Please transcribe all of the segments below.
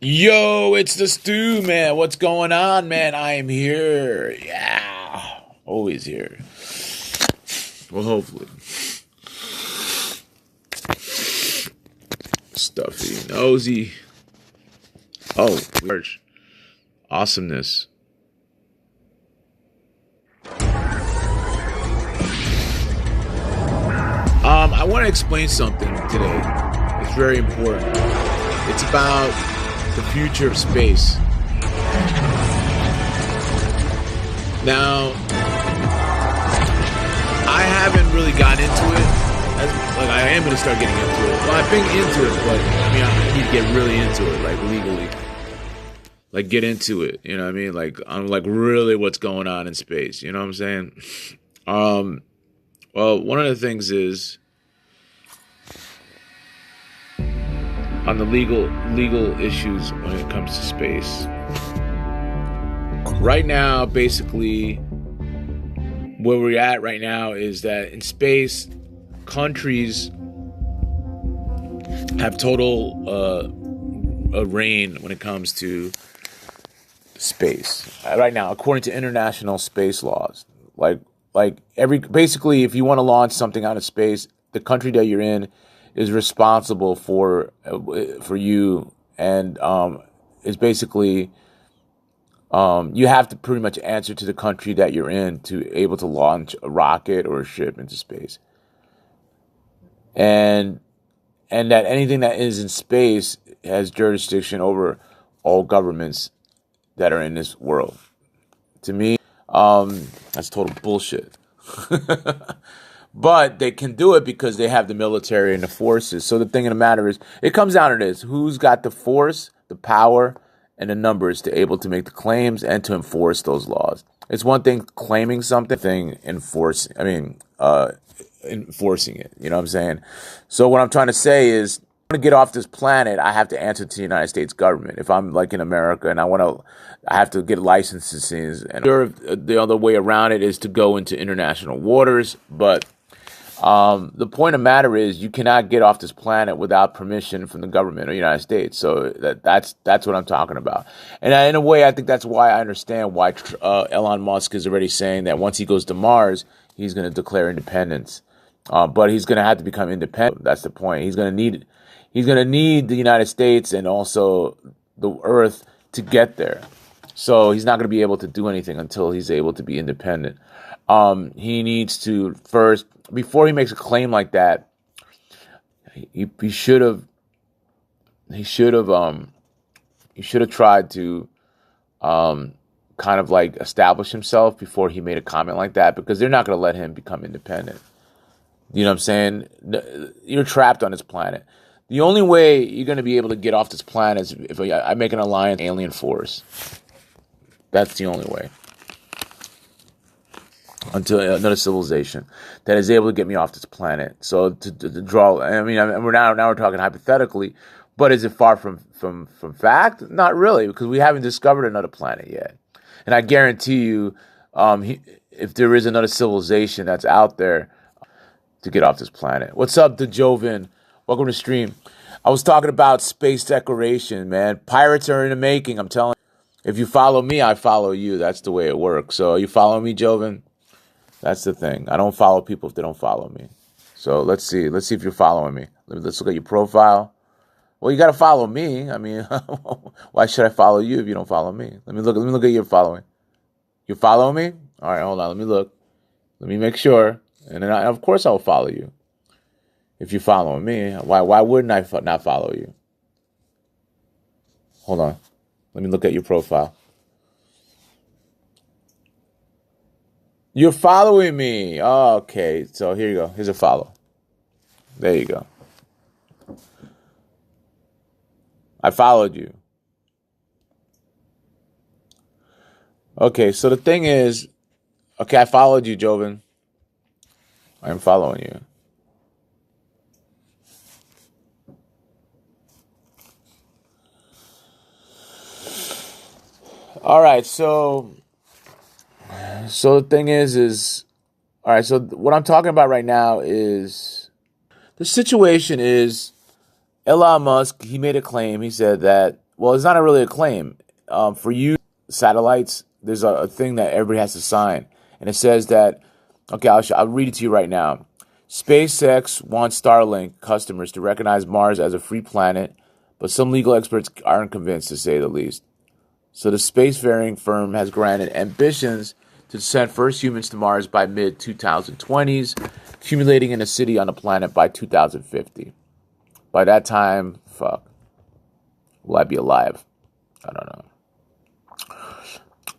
Yo, it's the stew, man. What's going on, man? I am here. Yeah. Always here. Well, hopefully. Stuffy, nosy. Oh, merch. Awesomeness. I want to explain something today. It's very important. It's about the future of space. Now, I haven't really gotten into it. I am going to start getting into it. Well, I've been into it, but I need to get really into it, like legally. Like get into it, you know what I mean? Like I'm like really what's going on in space, you know what I'm saying? Well, one of the things is on the legal issues when it comes to space. Right now, basically, where we're at right now is that in space, countries have total reign when it comes to space. Right now, according to international space laws, basically, if you want to launch something out of space, the country that you're in is responsible for you, and is basically you have to pretty much answer to the country that you're in to able to launch a rocket or a ship into space, and that anything that is in space has jurisdiction over all governments that are in this world. To me, that's total bullshit. But they can do it because they have the military and the forces. So the thing of the matter is, it comes down to this: who's got the force, the power, and the numbers to able to make the claims and to enforce those laws. It's one thing claiming something, enforcing it. You know what I'm saying? So what I'm trying to say is, to get off this planet, I have to answer to the United States government. If I'm like in America and I have to get licenses. And the other way around it is to go into international waters. But the point of the matter is, you cannot get off this planet without permission from the government of the United States. So that's what I'm talking about. And in a way, I think that's why I understand why Elon Musk is already saying that once he goes to Mars, he's going to declare independence. But he's going to have to become independent. That's the point. He's going to need the United States and also the Earth to get there. So he's not going to be able to do anything until he's able to be independent. He needs to first, before he makes a claim like that, he should have tried to kind of like establish himself before he made a comment like that, because they're not going to let him become independent. You know what I'm saying? You're trapped on this planet. The only way you're going to be able to get off this planet is if I make an alliance with alien force. That's the only way. Until another civilization that is able to get me off this planet. So to draw, we're talking hypothetically, but is it far from fact? Not really, because we haven't discovered another planet yet. And I guarantee you, if there is another civilization that's out there, to get off this planet. What's up, DeJoven? Welcome to the stream. I was talking about space decoration, man. Pirates are in the making, I'm telling you. If you follow me, I follow you. That's the way it works. So you follow me, Joven? That's the thing. I don't follow people if they don't follow me. So let's see. Let's see if you're following me. Let's look at your profile. Well, you got to follow me. I mean, why should I follow you if you don't follow me? Let me look at your following. You follow me? All right, hold on. Let me look. Let me make sure. And then of course I'll follow you. If you're following me, why wouldn't I not follow you? Hold on. Let me look at your profile. You're following me. Oh, okay. So here you go. Here's a follow. There you go. I followed you. Okay, so the thing is, okay, I followed you, Joven. I'm following you. All right, so the thing is, all right, so what I'm talking about right now is, the situation is, Elon Musk, he made a claim. He said that well, it's not really a claim. For you satellites, there's a thing that everybody has to sign, and it says that. Okay, I'll read it to you right now. SpaceX wants Starlink customers to recognize Mars as a free planet, but some legal experts aren't convinced, to say the least. So the spacefaring firm has granted ambitions to send first humans to Mars by mid-2020s, accumulating in a city on the planet by 2050. By that time, fuck, will I be alive? I don't know.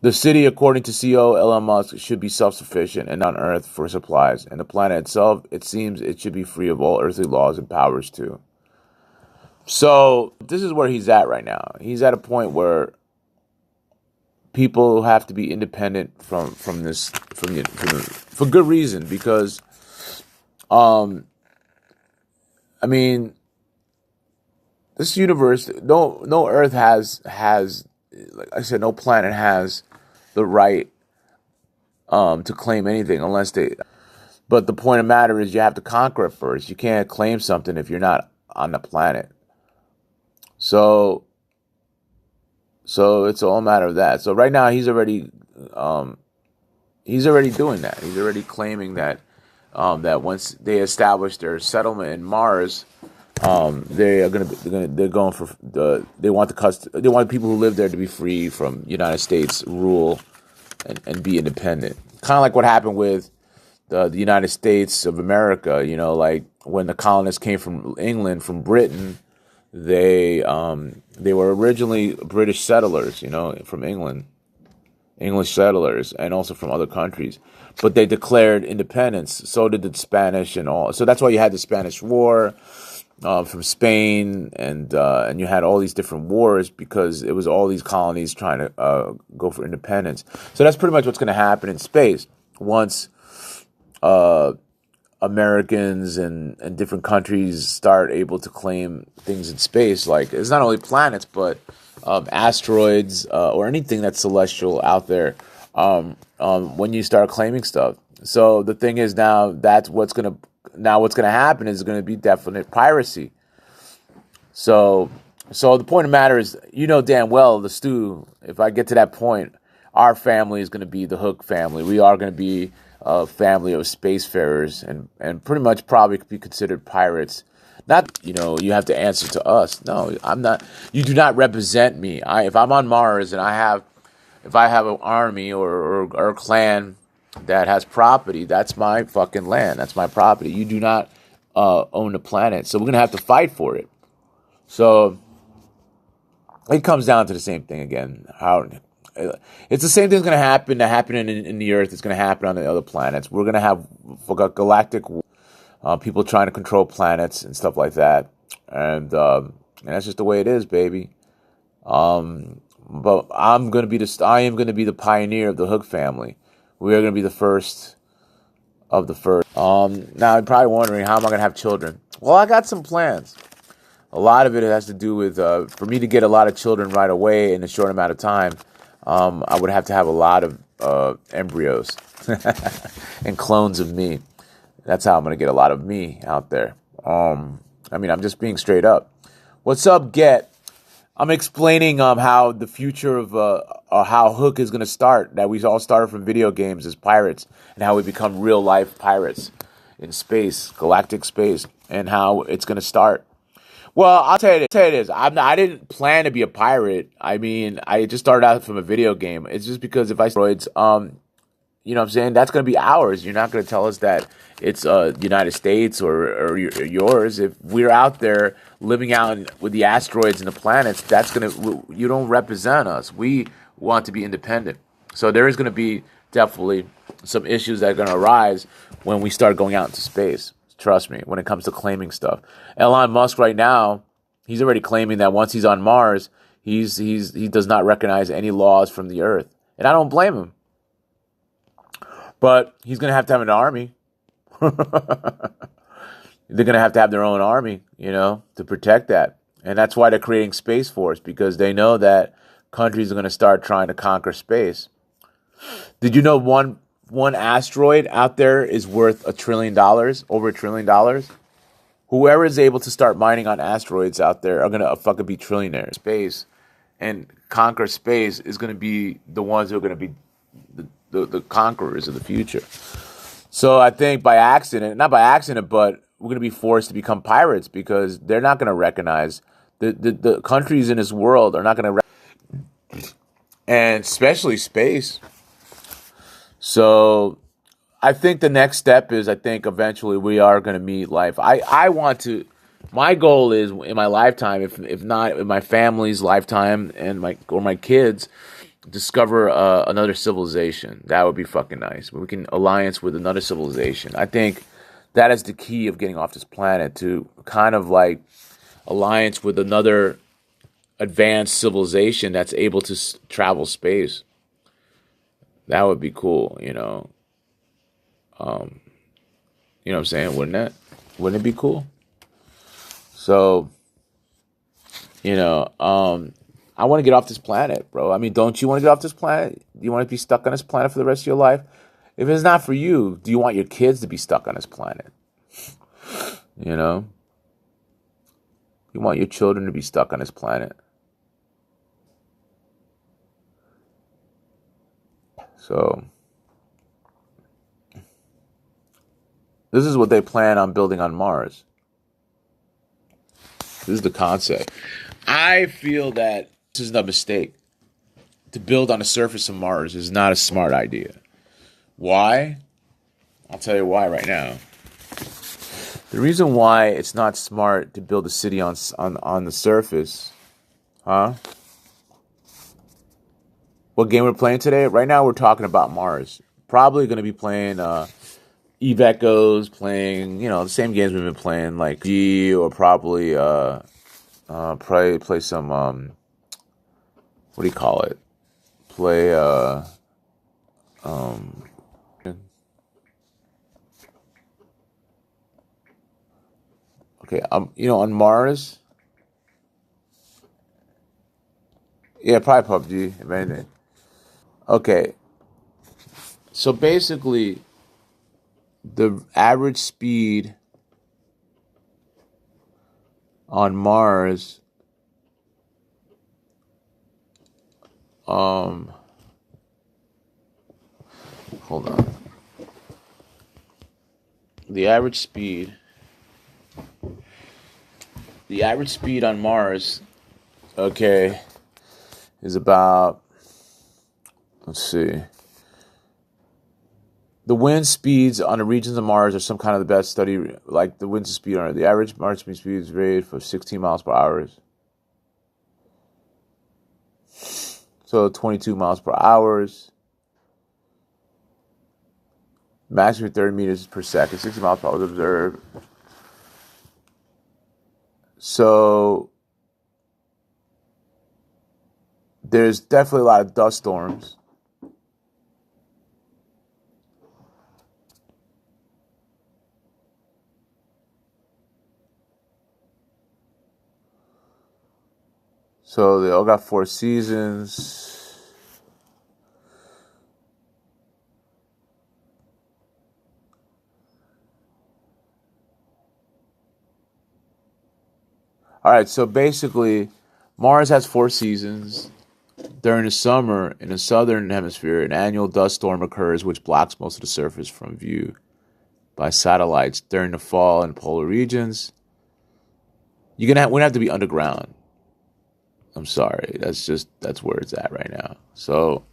The city, according to CEO Elon Musk, should be self-sufficient and on Earth for supplies. And the planet itself, it seems it should be free of all earthly laws and powers too. So this is where he's at right now. He's at a point where people have to be independent for good reason, because I mean, this universe, no Earth has like I said, no planet has the right to claim anything unless they. But the point of the matter is, you have to conquer it first. You can't claim something if you're not on the planet. So it's all a matter of that. So right now he's already doing that. He's already claiming that that once they establish their settlement in Mars, they want the people who live there to be free from United States rule and be independent. Kind of like what happened with the United States of America. You know, like when the colonists came from England, from Britain, they were originally British settlers, you know, from England, English settlers, and also from other countries. But they declared independence. So did the Spanish and all. So that's why you had the Spanish War from Spain, and you had all these different wars, because it was all these colonies trying to go for independence. So that's pretty much what's going to happen in space once Americans and different countries start able to claim things in space. Like, it's not only planets, but asteroids or anything that's celestial out there. When you start claiming stuff. So the thing is, what's going to happen is going to be definite piracy. So the point of the matter is, you know damn well, the stew, if I get to that point, our family is going to be the Hook family. We are going to be a family of spacefarers, and pretty much probably be considered pirates. Not, you have to answer to us. No, I'm not. You do not represent me. If I'm on Mars and if I have an army or a clan that has property, that's my fucking land. That's my property. You do not own the planet. So we're going to have to fight for it. So it comes down to the same thing again. It's the same thing that's going to happen in the Earth. It's going to happen on the other planets. We're going to have galactic people trying to control planets and stuff like that. And that's just the way it is, baby. But I am going to be the pioneer of the Hook family. We are going to be the first of the first. Now you're probably wondering, how am I going to have children? Well, I got some plans. A lot of it has to do with, for me to get a lot of children right away in a short amount of time, I would have to have a lot of embryos and clones of me. That's how I'm going to get a lot of me out there. I'm just being straight up. What's up, Get? I'm explaining how the future of how Hook is going to start. That we all started from video games as pirates, and how we become real life pirates in space, galactic space, and how it's going to start. Well, I'll tell you this. I didn't plan to be a pirate. I just started out from a video game. It's just because if I steroids, you know what I'm saying? That's going to be ours. You're not going to tell us that it's the United States or yours. If we're out there living out with the asteroids and the planets, you don't represent us. We want to be independent. So there is going to be definitely some issues that are going to arise when we start going out into space. Trust me, when it comes to claiming stuff. Elon Musk right now, he's already claiming that once he's on Mars, he does not recognize any laws from the Earth. And I don't blame him. But he's going to have an army. They're going to have their own army, to protect that. And that's why they're creating Space Force, because they know that countries are going to start trying to conquer space. Did you know one asteroid out there is worth $1 trillion, over $1 trillion? Whoever is able to start mining on asteroids out there are going to fucking be trillionaires. Space, and conquer space is going to be the ones who are going to be the conquerors of the future. So I think by accident, not by accident, but we're going to be forced to become pirates because they're not going to recognize the countries in this world are not going to, and especially space. So I think the next step is I think eventually we are going to meet life. I want to. My goal is in my lifetime, if not in my family's lifetime and my kids, discover another civilization. That would be fucking nice. We can alliance with another civilization. I think that is the key of getting off this planet, to kind of like alliance with another advanced civilization that's able to travel space. That would be cool, you know. You know what I'm saying? Wouldn't it? Wouldn't it be cool? So, you know, I want to get off this planet, bro. I mean, don't you want to get off this planet? Do you want to be stuck on this planet for the rest of your life? If it's not for you, do you want your kids to be stuck on this planet? You know? You want your children to be stuck on this planet. So, this is what they plan on building on Mars. This is the concept. I feel that this is a mistake. To build on the surface of Mars is not a smart idea. Why? I'll tell you why right now. The reason why it's not smart to build a city on the surface, huh? What game we're playing today? Right now we're talking about Mars. Probably going to be playing Eve Echoes, playing, you know, the same games we've been playing, like G, or probably play some what do you call it? Play okay, you know, on Mars, yeah, probably PUBG, if anything. Okay, so basically, the average speed on Mars, hold on. The average speed, on Mars, okay, is about, let's see. The wind speeds on the regions of Mars are some kind of the best study, like the wind speed on the average Mars speed is rated for 16 miles per hour. So 22 miles per hour. Maximum 30 meters per second, 60 miles per hour was observed. So there's definitely a lot of dust storms. So they all got 4 seasons. All right, so basically, Mars has 4 seasons. During the summer, in the southern hemisphere, an annual dust storm occurs which blocks most of the surface from view by satellites. During the fall in polar regions, we're gonna have to be underground. I'm sorry, that's where it's at right now. So,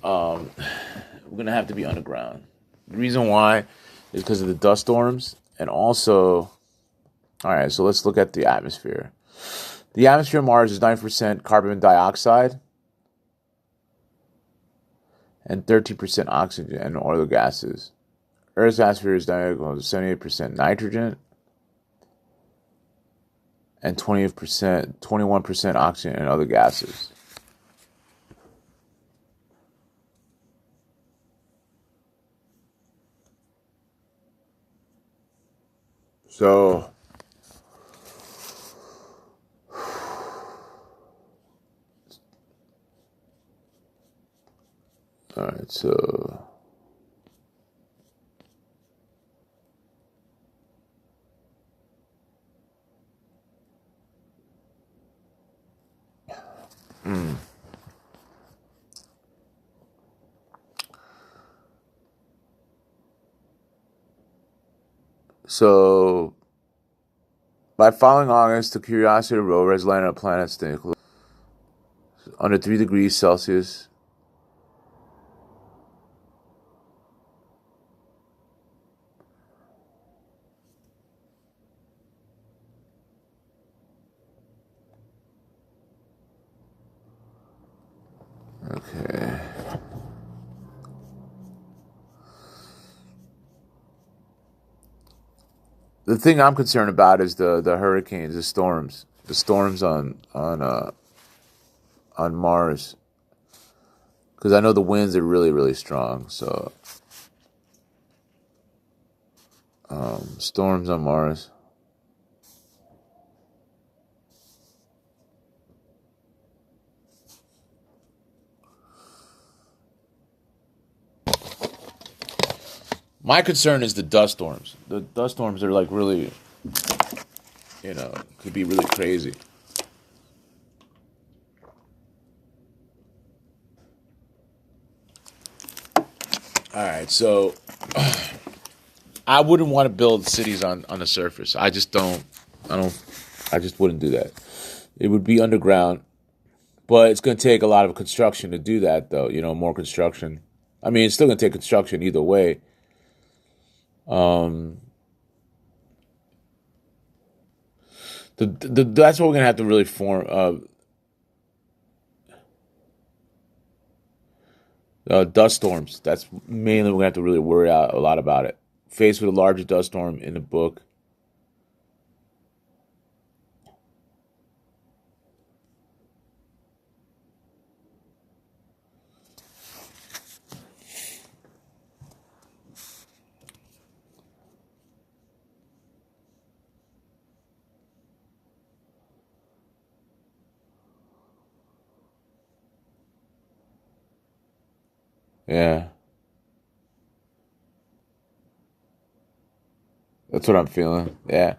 we're gonna have to be underground. The reason why is because of the dust storms, and also, all right. So let's look at the atmosphere. The atmosphere of Mars is 90% carbon dioxide and 13% oxygen and oil gases. Earth's atmosphere is 78% nitrogen and 21% oxygen and other gases. So, all right, so So, by following August, the Curiosity rover has landed on planets that include under 3 degrees Celsius. Okay. The thing I'm concerned about is the hurricanes, the storms on Mars, because I know the winds are really really strong. So storms on Mars. My concern is the dust storms. The dust storms are like really, could be really crazy. All right, so I wouldn't want to build cities on the surface. I just don't. I just wouldn't do that. It would be underground, but it's going to take a lot of construction to do that, though. More construction. I mean, it's still going to take construction either way. Um, that's what we're going to have to really form. Dust storms. That's mainly we're going to have to really worry out a lot about it. Faced with a larger dust storm in the book. Yeah, that's what I'm feeling. Yeah.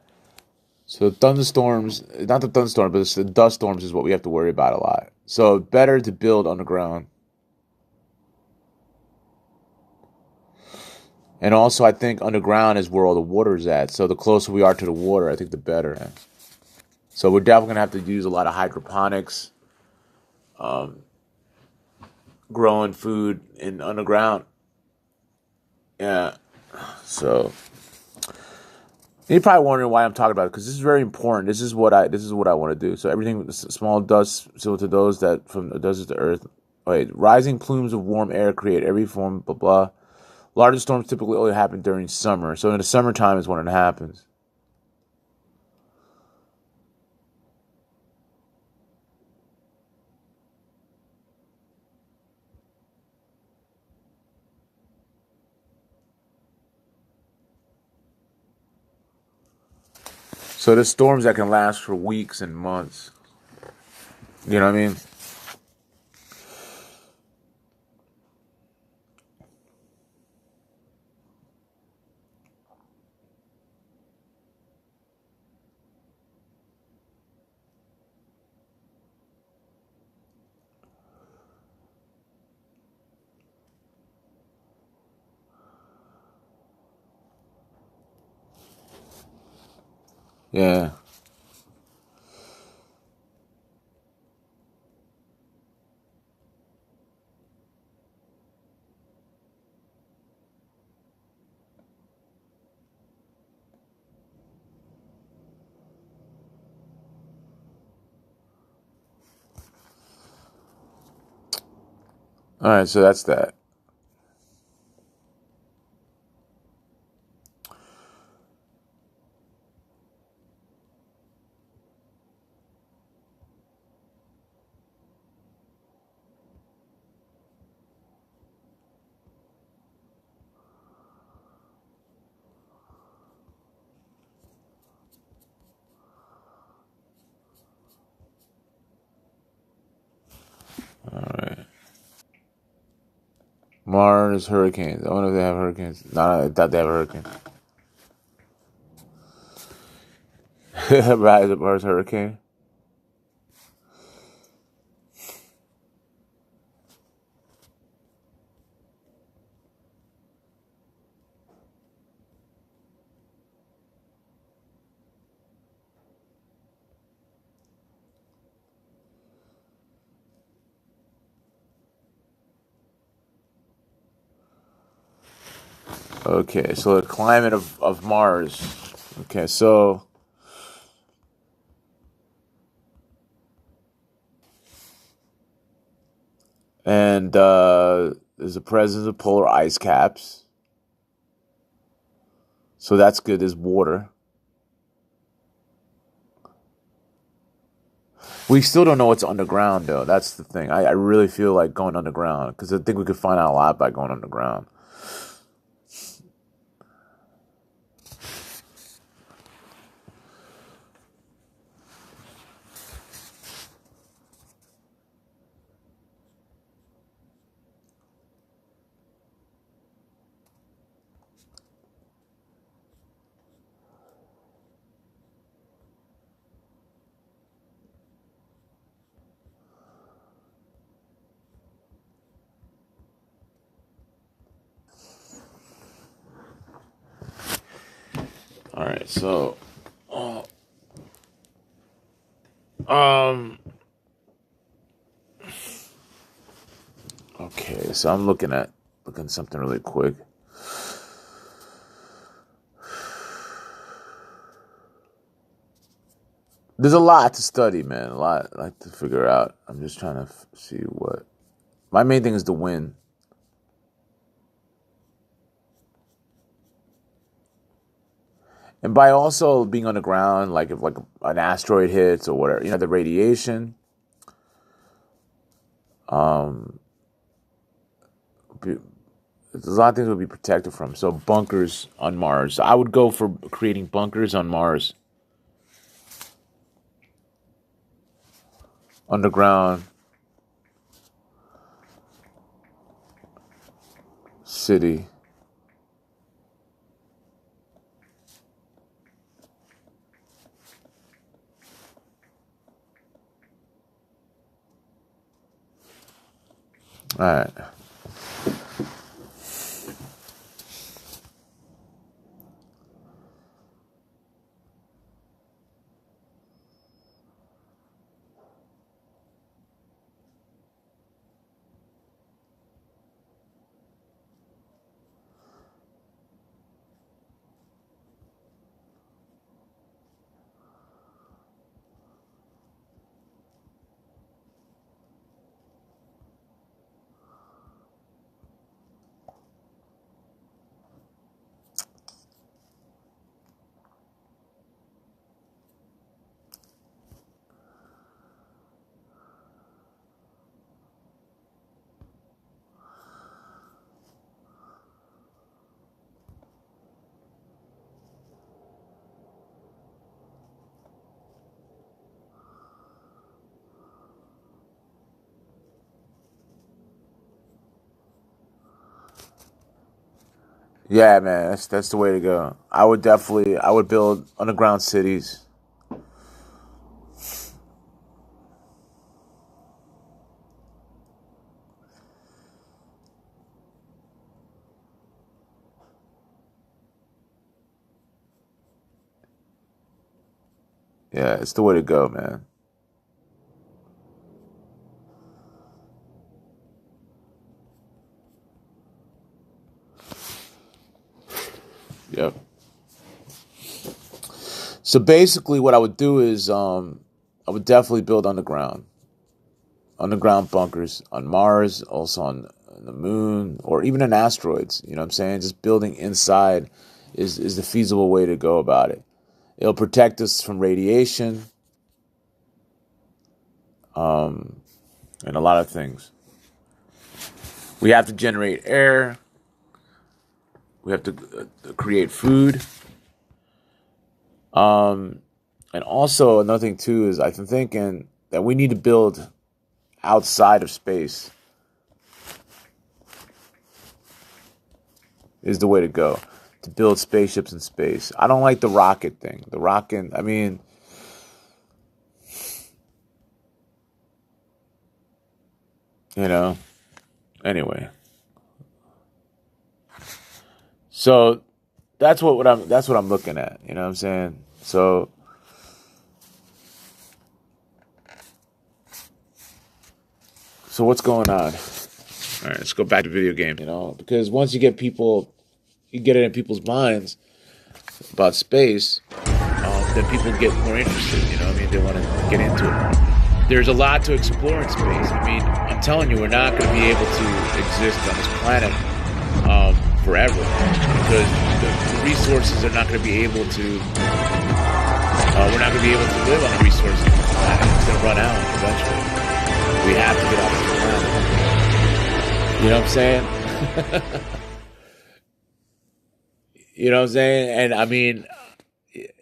So thunderstorms, not the thunderstorm, but it's the dust storms is what we have to worry about a lot. So better to build underground. And also, I think underground is where all the water is at. So the closer we are to the water, I think the better. So we're definitely gonna have to use a lot of hydroponics, um, growing food in underground. Yeah. So you're probably wondering why I'm talking about it because this is very important. This is what I want to do. So everything small dust similar to those that from the desert to earth. Wait, rising plumes of warm air create every form blah blah. Larger storms typically only happen during summer. So in the summertime is when it happens. So there's storms that can last for weeks and months. You know what I mean? Yeah. All right. So that's that. All right. Mars hurricanes. I wonder if they have hurricanes. No, I thought they have a hurricane. Right, the Mars hurricane. Okay, so the climate of Mars. Okay, so and there's the presence of polar ice caps. So that's good. There's water. We still don't know what's underground, though. That's the thing. I really feel like going underground because I think we could find out a lot by going underground. All right, so, um, okay, so I'm looking at something really quick. There's a lot to study, man. A lot like to figure out. I'm just trying to see what my main thing is the wind. And by also being on the ground, like if like an asteroid hits or whatever, the radiation, um, there's a lot of things would be protected from. So bunkers on Mars. I would go for creating bunkers on Mars, underground city. All right. Yeah, man, that's the way to go. I would build underground cities. Yeah, it's the way to go, man. Yep. So basically, what I would do is, I would definitely build underground bunkers on Mars, also on the moon, or even in asteroids. You know what I'm saying? Just building inside is the feasible way to go about it. It'll protect us from radiation, um, and a lot of things. We have to generate air. We have to create food. Um, and also another thing too is I'm thinking that we need to build outside of space is the way to go. To build spaceships in space. I don't like the rocket thing. The rocket, I mean, you know. Anyway, so that's what I'm looking at. You know what I'm saying? So what's going on? All right, let's go back to video games. Because once you get people you get it in people's minds about space, then people get more interested. You know, what I mean, they want to get into it. There's a lot to explore in space. I mean, I'm telling you, we're not going to be able to exist on this planet forever because the resources are not going to be able to. We're not going to be able to live on the resources of the planet. It's going to run out eventually. We have to get off the planet. You know what I'm saying? You know what I'm saying? And I mean,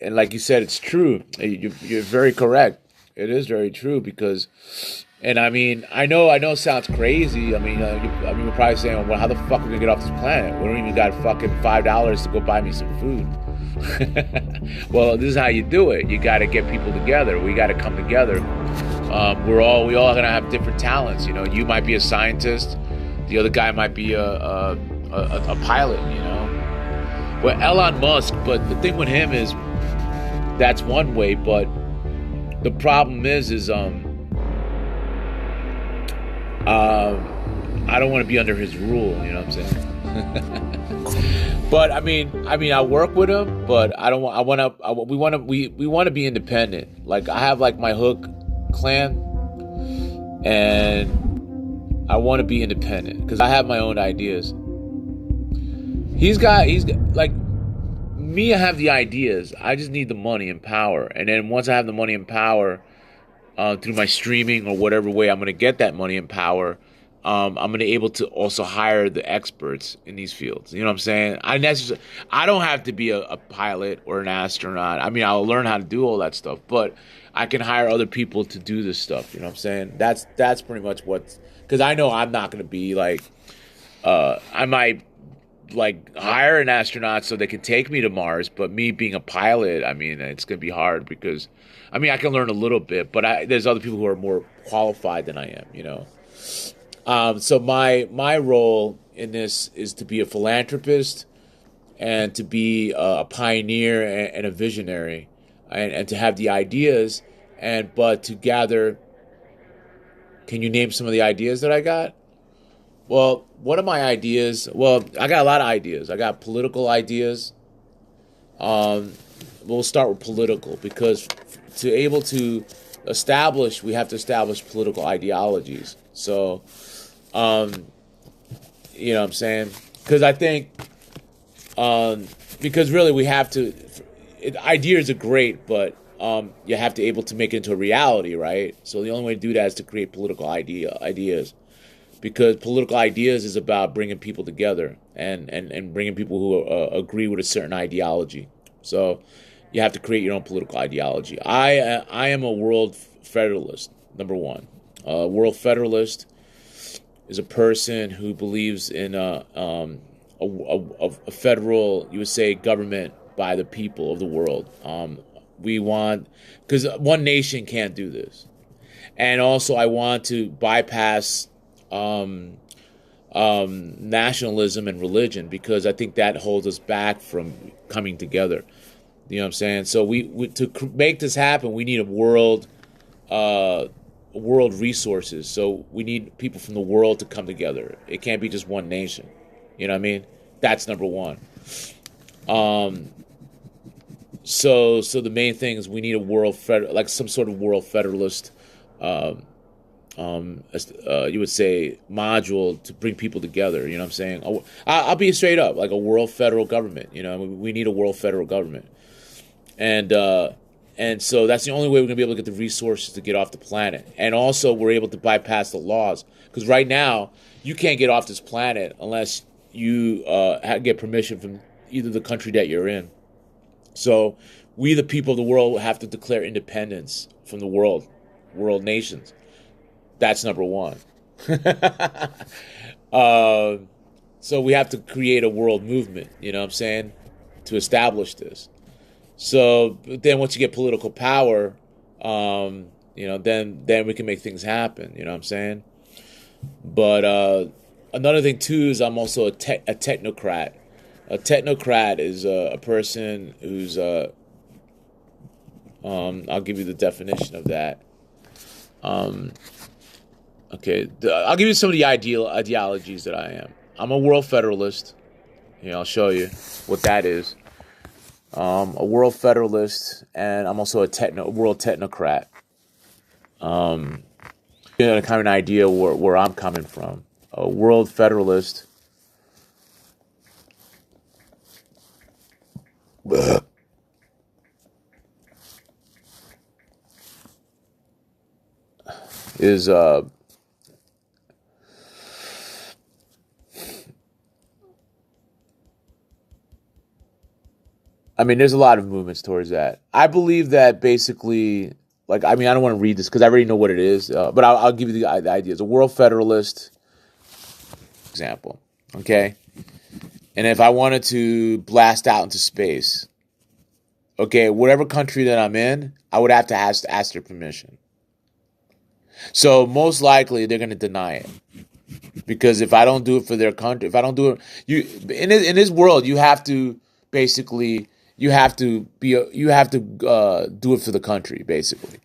and like you said, it's true. You're very correct. It is very true because, and I mean, I know it sounds crazy. I mean, we're probably saying, well, how the fuck are we gonna get off this planet? We don't even got fucking $5 to go buy me some food. Well, this is how you do it. You got to get people together. We got to come together. We all gonna have different talents. You know, you might be a scientist. The other guy might be a pilot. You know. Well, Elon Musk, but the thing with him is that's one way, but the problem is I don't want to be under his rule, you know what I'm saying? But I mean I work with him, but we want to be independent. Like I have like my Hook clan and I want to be independent because I have my own ideas. He's got like me. I have the ideas. I just need the money and power. And then once I have the money and power, through my streaming or whatever way I'm going to get that money and power, I'm going to be able to also hire the experts in these fields. You know what I'm saying? I don't have to be a pilot or an astronaut. I mean, I'll learn how to do all that stuff, but I can hire other people to do this stuff. You know what I'm saying? That's pretty much because I know I'm not going to be like, I might like hire an astronaut so they can take me to Mars, but me being a pilot, I mean, it's going to be hard because, I mean, I can learn a little bit, but there's other people who are more qualified than I am, you know. So my role in this is to be a philanthropist and to be a pioneer and a visionary and to have the ideas but to gather. Can you name some of the ideas that I got? Well, one of my ideas, I got a lot of ideas. I got political ideas. We'll start with political because to able to establish, we have to establish political ideologies. So, you know what I'm saying? Because I think, because really we have to, ideas are great, but you have to able to make it into a reality, right? So the only way to do that is to create political ideas. Because political ideas is about bringing people together and bringing people who agree with a certain ideology. So you have to create your own political ideology. I am a world federalist, number one. A world federalist is a person who believes in a federal, you would say, government by the people of the world. We want, because one nation can't do this. And also I want to bypass nationalism and religion because I think that holds us back from coming together. You know what I'm saying? So we to make this happen, we need a world resources. So we need people from the world to come together. It can't be just one nation. You know what I mean? That's number one. So the main thing is we need a like some sort of world federalist. You would say module to bring people together. You know what I'm saying? I'll be straight up, like a world federal government. You know, we need a world federal government, and so that's the only way we're gonna be able to get the resources to get off the planet. And also, we're able to bypass the laws because right now you can't get off this planet unless you get permission from either the country that you're in. So we, the people of the world, have to declare independence from the world nations. That's number one. So we have to create a world movement, you know what I'm saying, to establish this. So then once you get political power, then we can make things happen, you know what I'm saying? But another thing, too, is I'm also a technocrat. A technocrat is a person who's, I'll give you the definition of that. Okay, I'll give you some of the ideologies that I am. I'm a world federalist. I'll show you what that is. A world federalist, and I'm also a world technocrat. Kind of an idea where I'm coming from. A world federalist is I mean, there's a lot of movements towards that. I believe that basically, like, I mean, I don't want to read this because I already know what it is, but I'll give you the ideas. A world federalist example, okay? And if I wanted to blast out into space, okay, whatever country that I'm in, I would have to ask their permission. So most likely they're going to deny it. Because if I don't do it for their country, if I don't do it, in this world, you have to basically do it for the country, basically.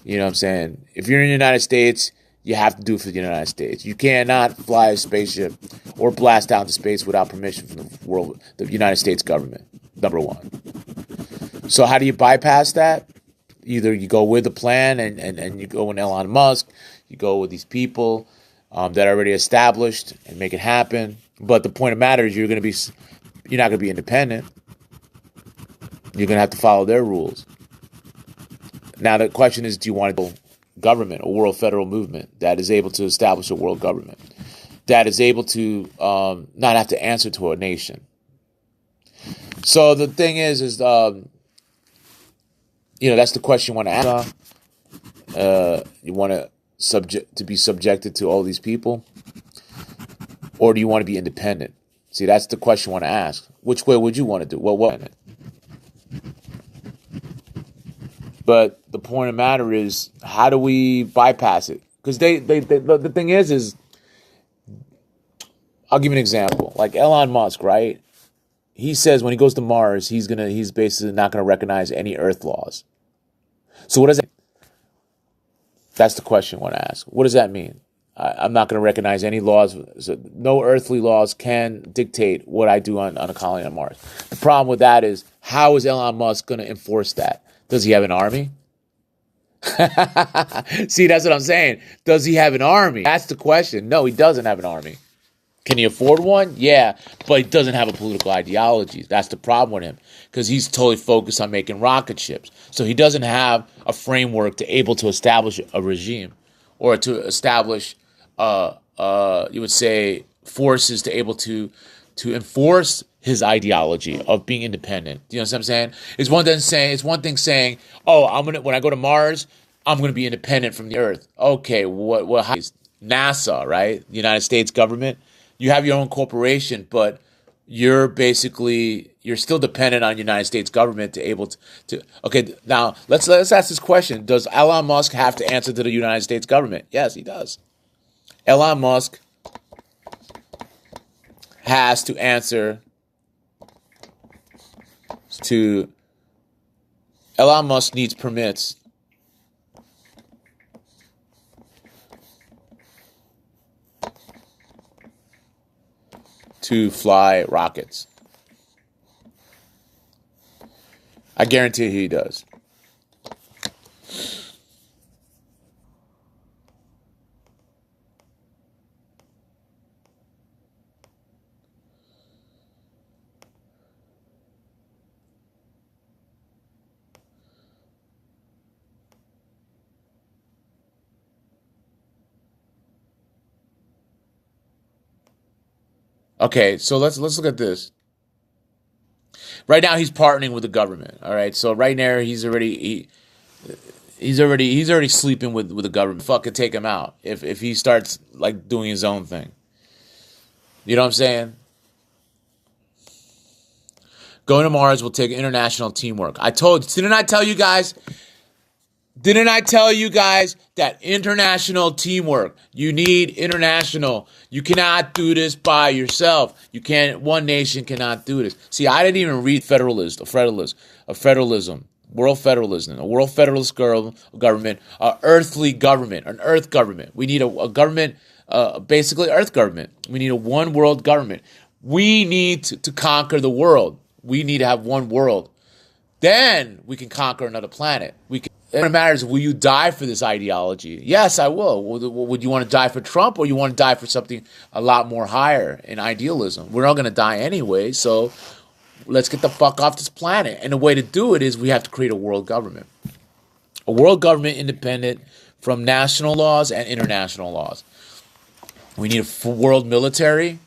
You know what I'm saying? If you're in the United States, you have to do it for the United States. You cannot fly a spaceship or blast out into space without permission from the United States government. Number one. So how do you bypass that? Either you go with the plan and you go with Elon Musk, you go with these people that are already established and make it happen. But the point of the matter is you're not going to be independent. You're going to have to follow their rules. Now the question is, do you want a government, a world federal movement that is able to establish a world government, that is able to not have to answer to a nation? So the thing is that's the question you want to ask. You want to be subjected to all these people, or do you want to be independent? See, that's the question you want to ask. Which way would you want to do? Well, what? But the point of the matter is, how do we bypass it? Because the thing is, I'll give you an example. Like Elon Musk, right? He says when he goes to Mars, he's basically not gonna recognize any Earth laws. So what does that mean? That's the question I want to ask. What does that mean? I'm not going to recognize any laws. So no earthly laws can dictate what I do on a colony on Mars. The problem with that is, how is Elon Musk going to enforce that? Does he have an army? See, that's what I'm saying. Does he have an army? That's the question. No, he doesn't have an army. Can he afford one? Yeah, but he doesn't have a political ideology. That's the problem with him, because he's totally focused on making rocket ships. So he doesn't have a framework to able to establish a regime, or to establish, you would say, forces to able to enforce his ideology of being independent. Do you know what I'm saying? It's one thing saying, oh, when I go to Mars, I'm gonna be independent from the Earth. Okay, how is NASA, right? The United States government. You have your own corporation, but you're still dependent on the United States government to able to. Okay, now let's ask this question: does Elon Musk have to answer to the United States government? Yes, he does. Elon Musk has to answer to. Elon Musk needs permits to fly rockets. I guarantee he does. Okay, so let's look at this. Right now, he's partnering with the government. All right, so right now he's already sleeping with the government. Fucking take him out if he starts like doing his own thing. You know what I'm saying? Going to Mars will take international teamwork. Didn't I tell you guys? Didn't I tell you guys that international teamwork? You need international. You cannot do this by yourself. One nation cannot do this. See, I didn't even read federalism, world federalism, a world federalist government, an earthly government, an earth government. We need a government, basically earth government. We need a one world government. We need to conquer the world. We need to have one world. Then we can conquer another planet. It matters, will you die for this ideology? Yes, I will. Would you want to die for Trump, or you want to die for something a lot more higher in idealism? We're not going to die anyway, so let's get the fuck off this planet. And the way to do it is we have to create a world government. A world government independent from national laws and international laws. We need a world military.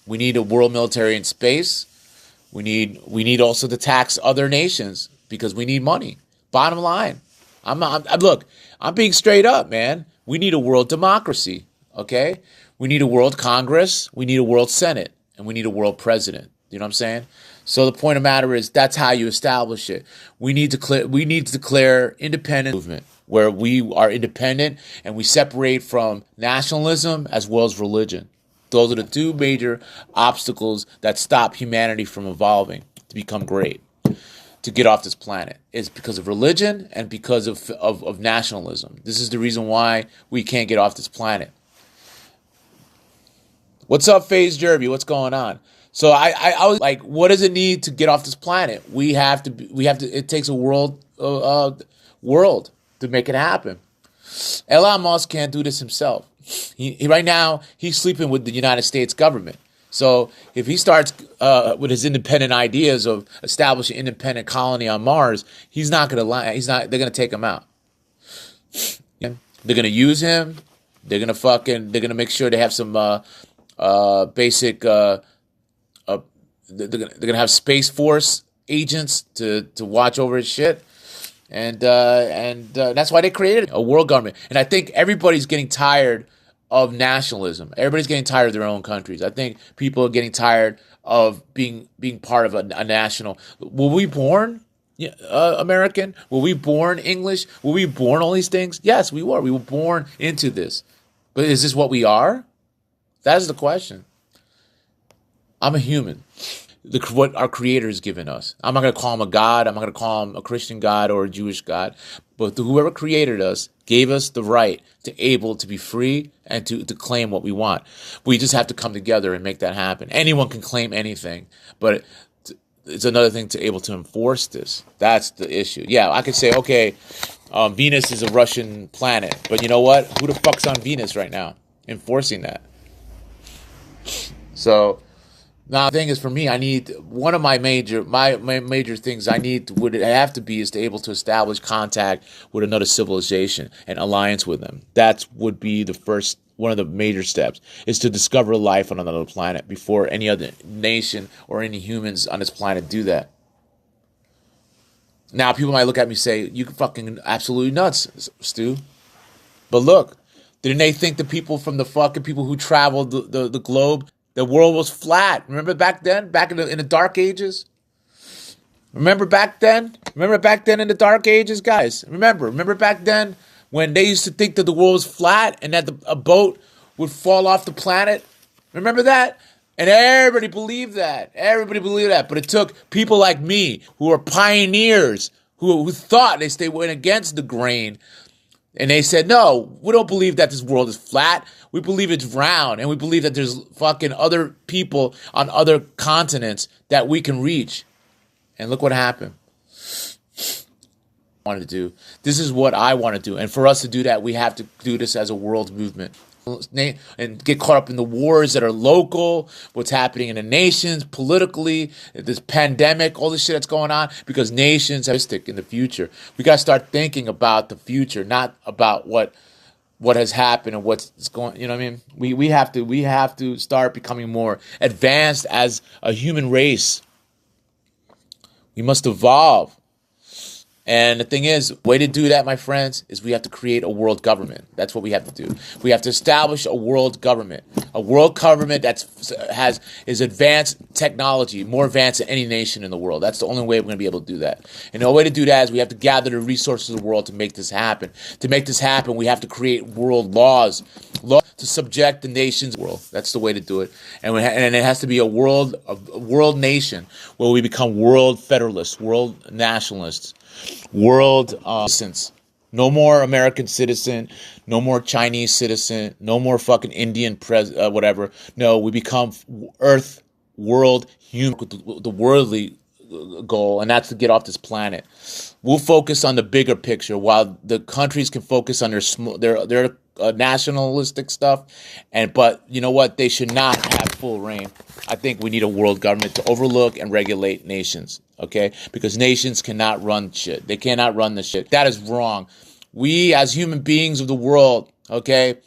We need a world military in space. We need also to tax other nations because we need money. Bottom line, look, I'm being straight up, man. We need a world democracy, okay? We need a world Congress. We need a world Senate, and we need a world president. You know what I'm saying? So the point of the matter is that's how you establish it. We need to declare independent movement where we are independent and we separate from nationalism as well as religion. Those are the two major obstacles that stop humanity from evolving to become great, to get off this planet. It's because of religion and because of nationalism. This is the reason why we can't get off this planet. What's up, FaZe Jerby? What's going on? So I was like, what does it need to get off this planet? We have to. It takes a world to make it happen. Elon Musk can't do this himself. He right now he's sleeping with the United States government. So if he starts with his independent ideas of establishing an independent colony on Mars, he's not going to lie. They're going to take him out. They're going to use him. They're going to make sure they have some basic. They're going to have Space Force agents to watch over his shit. And that's why they created a world government. And I think everybody's getting tired of nationalism. Everybody's getting tired of their own countries. I think people are getting tired of being part of a national. Were we born American? Were we born English? Were we born all these things? Yes, we were. We were born into this. But is this what we are? That's the question. I'm a human. What our Creator has given us. I'm not going to call him a God. I'm not going to call him a Christian God or a Jewish God. But whoever created us gave us the right to be free and to claim what we want. We just have to come together and make that happen. Anyone can claim anything, but it's another thing to able to enforce this. That's the issue. Yeah, I could say, okay, Venus is a Russian planet, but you know what? Who the fuck's on Venus right now enforcing that? So now the thing is, for me, I need one of my major things would have to be is to able to establish contact with another civilization and alliance with them. That would be one of the major steps, is to discover life on another planet before any other nation or any humans on this planet do that. Now, people might look at me and say, "You fucking absolutely nuts, Stu." But look, didn't they think the people from the fucking people who traveled the globe, the world was flat? Remember back then, back in the dark ages? Remember back then in the dark ages, guys? Remember back then when they used to think that the world was flat and that a boat would fall off the planet? Remember that? And everybody believed that. But it took people like me, who are pioneers, who thought they went against the grain. And they said, no, we don't believe that this world is flat. We believe it's round. And we believe that there's fucking other people on other continents that we can reach. And look what happened. Wanted to do. This is what I want to do. And for us to do that, we have to do this as a world movement. And get caught up in the wars that are local, what's happening in the nations, politically, this pandemic, all this shit that's going on, because nations are in the future. We got to start thinking about the future, not about what has happened and what's going, you know what I mean? We have to start becoming more advanced as a human race. We must evolve. And the thing is, the way to do that, my friends, is we have to create a world government. That's what we have to do. We have to establish a world government that is advanced technology, more advanced than any nation in the world. That's the only way we're going to be able to do that. And the way to do that is we have to gather the resources of the world to make this happen. To make this happen, we have to create world laws to subject the nations. World. That's the way to do it. And it has to be a world nation where we become world federalists, world nationalists. World citizens, No more American citizen, no more Chinese citizen, no more fucking Indian whatever. No, we become Earth, world, human, with the worldly goal, and that's to get off this planet. We'll focus on the bigger picture, while the countries can focus on their nationalistic stuff. But you know what? They should not have full reign. I think we need a world government to overlook and regulate nations. Okay, because nations cannot run shit. They cannot run the shit. That is wrong. We, as human beings of the world, okay,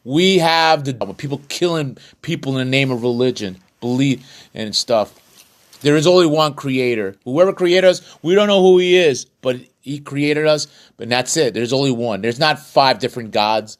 we have the people killing people in the name of religion, belief, and stuff. There is only one creator. Whoever created us, we don't know who he is, but he created us, but that's it. There's only one. There's not 5 different gods.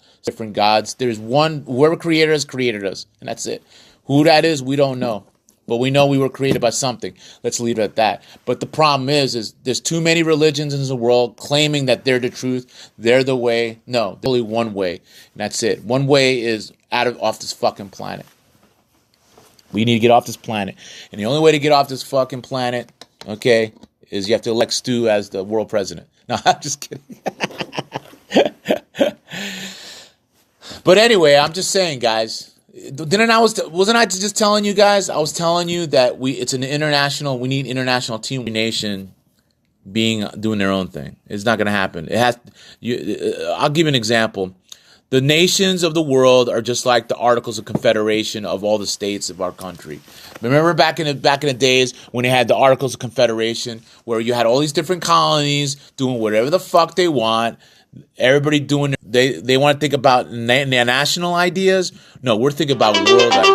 There's one. Whoever created us, and that's it. Who that is, we don't know. But we know we were created by something. Let's leave it at that. But the problem is there's too many religions in the world claiming that they're the truth, they're the way. No, there's only one way, and that's it. One way is off this fucking planet. We need to get off this planet. And the only way to get off this fucking planet, okay, is you have to elect Stu as the world president. No, I'm just kidding. But anyway, I'm just saying, guys. Wasn't I just telling you guys? I was telling you that we need international team nation doing their own thing. It's not going to happen. I'll give you an example. The nations of the world are just like the Articles of Confederation of all the states of our country. Remember back in the days when they had the Articles of Confederation, where you had all these different colonies doing whatever the fuck they want. Everybody doing they want to think about national ideas. No, we're thinking about world ideas.